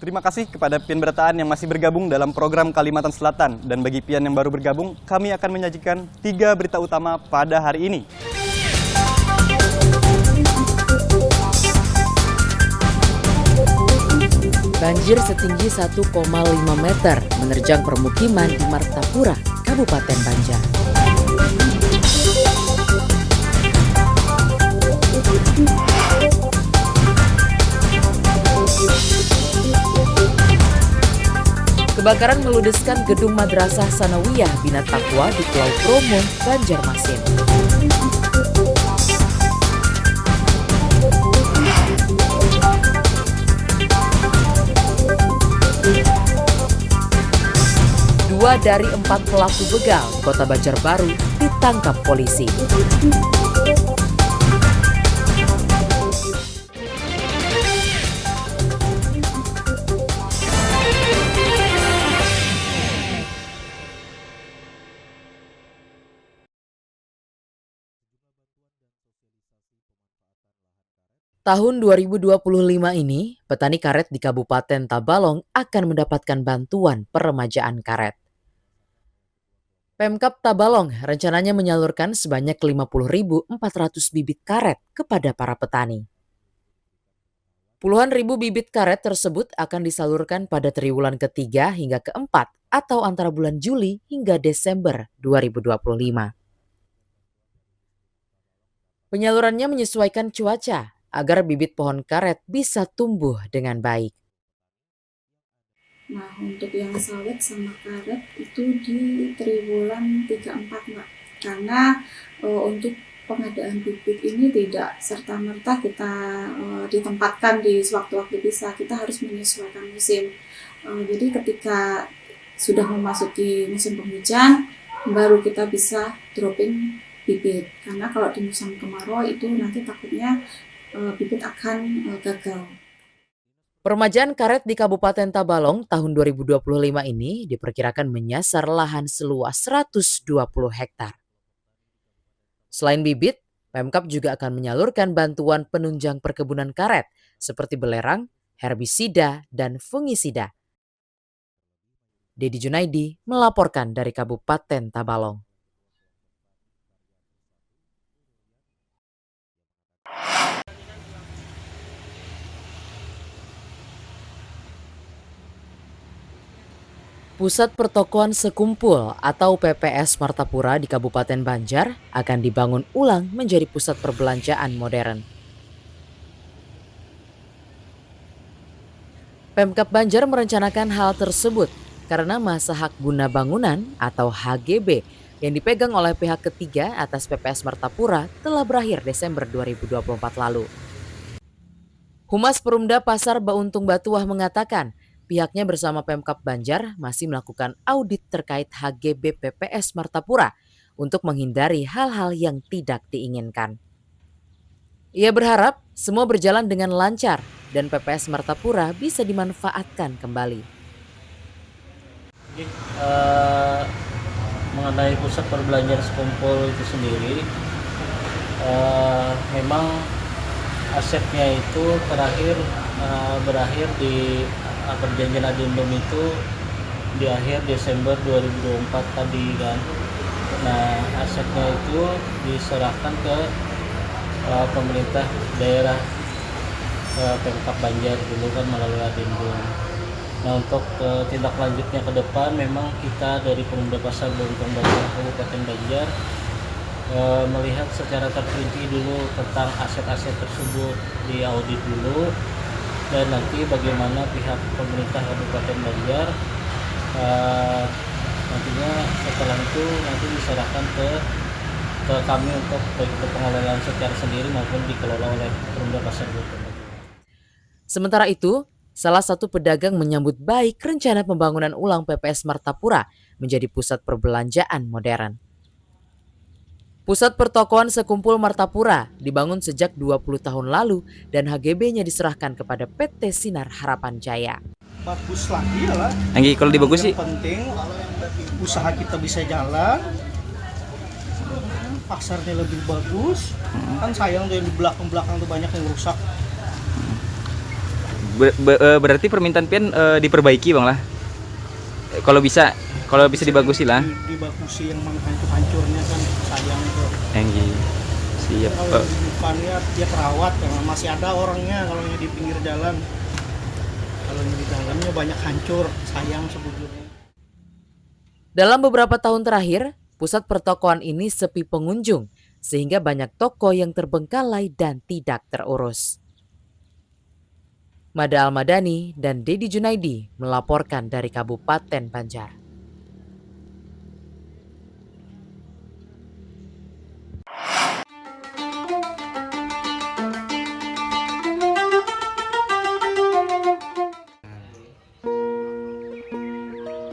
Terima kasih kepada Pian Berataan yang masih bergabung dalam program Kalimantan Selatan. Dan bagi Pian yang baru bergabung, kami akan menyajikan 3 berita utama pada hari ini. Banjir setinggi 1,5 meter menerjang permukiman di Martapura, Kabupaten Banjar. Kebakaran meludeskan gedung Madrasah Sanawiyah Bina Taqwa di Pulau Promo, Banjarmasin. Dua dari 4 pelaku begal di Kota Banjarbaru ditangkap polisi. Tahun 2025 ini, petani karet di Kabupaten Tabalong akan mendapatkan bantuan peremajaan karet. Pemkab Tabalong rencananya menyalurkan sebanyak 50.400 bibit karet kepada para petani. Puluhan ribu bibit karet tersebut akan disalurkan pada triwulan ketiga hingga keempat atau antara bulan Juli hingga Desember 2025. Penyalurannya menyesuaikan cuaca agar bibit pohon karet bisa tumbuh dengan baik. Nah, untuk yang sawit sama karet itu di triwulan 3-4, Mbak. Karena untuk pengadaan bibit ini tidak serta-merta kita ditempatkan di sewaktu-waktu bisa. Kita harus menyesuaikan musim. Jadi ketika sudah memasuki musim penghujan, baru kita bisa dropping bibit. Karena kalau di musim kemarau itu nanti takutnya bibit akan gagal. Peremajaan karet di Kabupaten Tabalong tahun 2025 ini diperkirakan menyasar lahan seluas 120 hektar. Selain bibit, Pemkab juga akan menyalurkan bantuan penunjang perkebunan karet seperti belerang, herbisida, dan fungisida. Dedi Junaidi melaporkan dari Kabupaten Tabalong. Pusat Pertokoan Sekumpul atau PPS Martapura di Kabupaten Banjar akan dibangun ulang menjadi pusat perbelanjaan modern. Pemkab Banjar merencanakan hal tersebut karena masa hak guna bangunan atau HGB yang dipegang oleh pihak ketiga atas PPS Martapura telah berakhir Desember 2024 lalu. Humas Perumda Pasar Bauntung Batuah mengatakan, pihaknya bersama Pemkab Banjar masih melakukan audit terkait HGB PPS Martapura untuk menghindari hal-hal yang tidak diinginkan. Ia berharap semua berjalan dengan lancar dan PPS Martapura bisa dimanfaatkan kembali. Mengenai pusat perbelanjaan Sekumpul itu sendiri, memang asetnya itu berakhir di perjanjian adendum itu di akhir Desember 2024 tadi kan. Nah, asetnya itu diserahkan ke pemerintah daerah, Pemkab Banjar dulu kan melalui adendum. Nah, untuk tindak lanjutnya ke depan memang kita dari Perumda Pasar Bauntung Batuah Kabupaten Banjar melihat secara terperinci dulu tentang aset-aset tersebut, diaudit dulu. Dan nanti bagaimana pihak pemerintah Kabupaten Banjar nantinya setelah itu nanti diserahkan ke kami untuk baik untuk pengelolaan secara sendiri maupun dikelola oleh Perumda Pasar Bauntung Batuah. Sementara itu, salah satu pedagang menyambut baik rencana pembangunan ulang PPS Martapura menjadi pusat perbelanjaan modern. Pusat Pertokoan Sekumpul Martapura dibangun sejak 20 tahun lalu dan HGB-nya diserahkan kepada PT Sinar Harapan Jaya. Bagus lagi ya lah. Anggi, kalau dibagus sih. Yang penting usaha kita bisa jalan, pasarnya lebih bagus. Kan sayang tuh yang di belakang tuh banyak yang rusak. Berarti permintaan pian diperbaiki bang lah. Kalau bisa dibagusi lah. Dibagusi yang hancur-hancurnya kan sayang tuh. Enggi. Siap. Kalau di depannya dia terawat, karena masih ada orangnya kalau yang di pinggir jalan. Kalau yang di dalamnya banyak hancur, sayang sebetulnya. Dalam beberapa tahun terakhir, pusat pertokoan ini sepi pengunjung, sehingga banyak toko yang terbengkalai dan tidak terurus. Mada Almadani dan Dedi Junaidi melaporkan dari Kabupaten Banjar.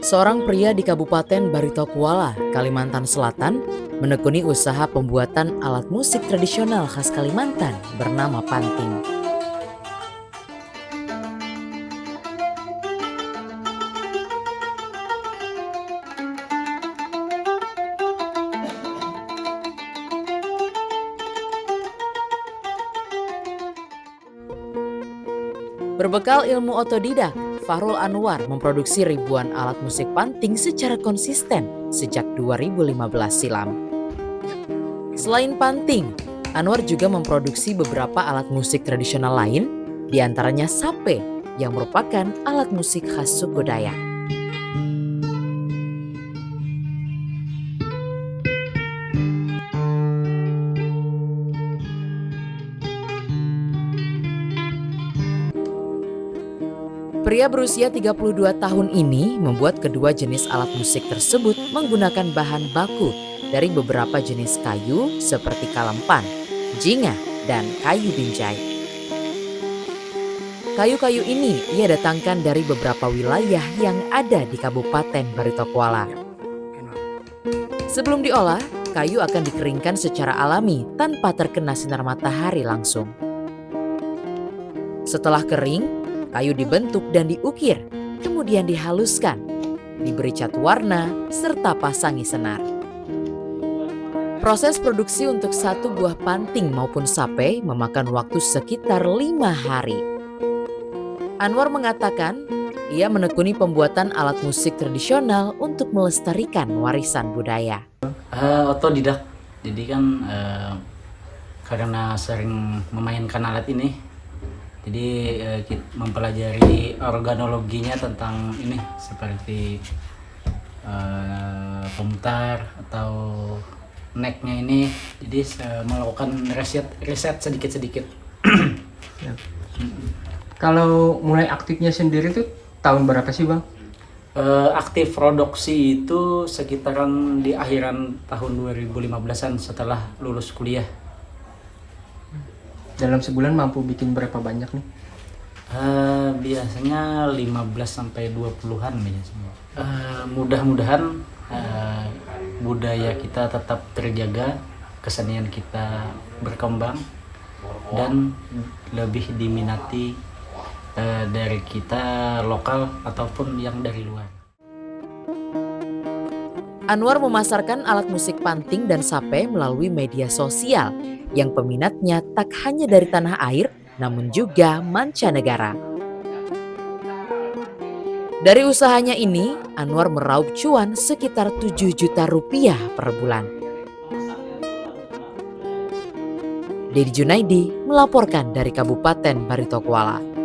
Seorang pria di Kabupaten Barito Kuala, Kalimantan Selatan, menekuni usaha pembuatan alat musik tradisional khas Kalimantan bernama panting. Berbekal ilmu otodidak, Fahrul Anwar memproduksi ribuan alat musik panting secara konsisten sejak 2015 silam. Selain panting, Anwar juga memproduksi beberapa alat musik tradisional lain, diantaranya sape yang merupakan alat musik khas suku Dayak. Pria berusia 32 tahun ini membuat kedua jenis alat musik tersebut menggunakan bahan baku dari beberapa jenis kayu seperti kalempan, jingga, dan kayu binjai. Kayu-kayu ini ia datangkan dari beberapa wilayah yang ada di Kabupaten Barito Kuala. Sebelum diolah, kayu akan dikeringkan secara alami tanpa terkena sinar matahari langsung. Setelah kering, kayu dibentuk dan diukir, kemudian dihaluskan, diberi cat warna, serta pasangi senar. Proses produksi untuk satu buah panting maupun sape memakan waktu sekitar 5 hari. Anwar mengatakan, ia menekuni pembuatan alat musik tradisional untuk melestarikan warisan budaya. Otodidak, jadi kan karena sering memainkan alat ini, jadi kita mempelajari organologinya tentang ini seperti pemutar atau necknya ini. Jadi melakukan riset sedikit-sedikit. Ya. Kalau mulai aktifnya sendiri tuh tahun berapa sih bang? Aktif produksi itu sekitaran di akhiran tahun 2015-an setelah lulus kuliah. Dalam sebulan mampu bikin berapa banyak nih? Biasanya 15 sampai 20-an biasanya. Mudah-mudahan budaya kita tetap terjaga, kesenian kita berkembang dan lebih diminati dari kita lokal ataupun yang dari luar. Anwar memasarkan alat musik panting dan sape melalui media sosial yang peminatnya tak hanya dari tanah air, namun juga mancanegara. Dari usahanya ini, Anwar meraup cuan sekitar 7 juta rupiah per bulan. Dedi Junaidi melaporkan dari Kabupaten Barito Kuala.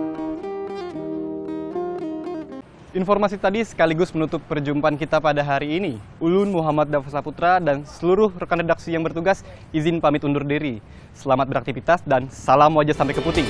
Informasi tadi sekaligus menutup perjumpaan kita pada hari ini. Ulun Muhammad Dava Saputra dan seluruh rekan redaksi yang bertugas izin pamit undur diri. Selamat beraktivitas dan salam wajah sampai ke puting.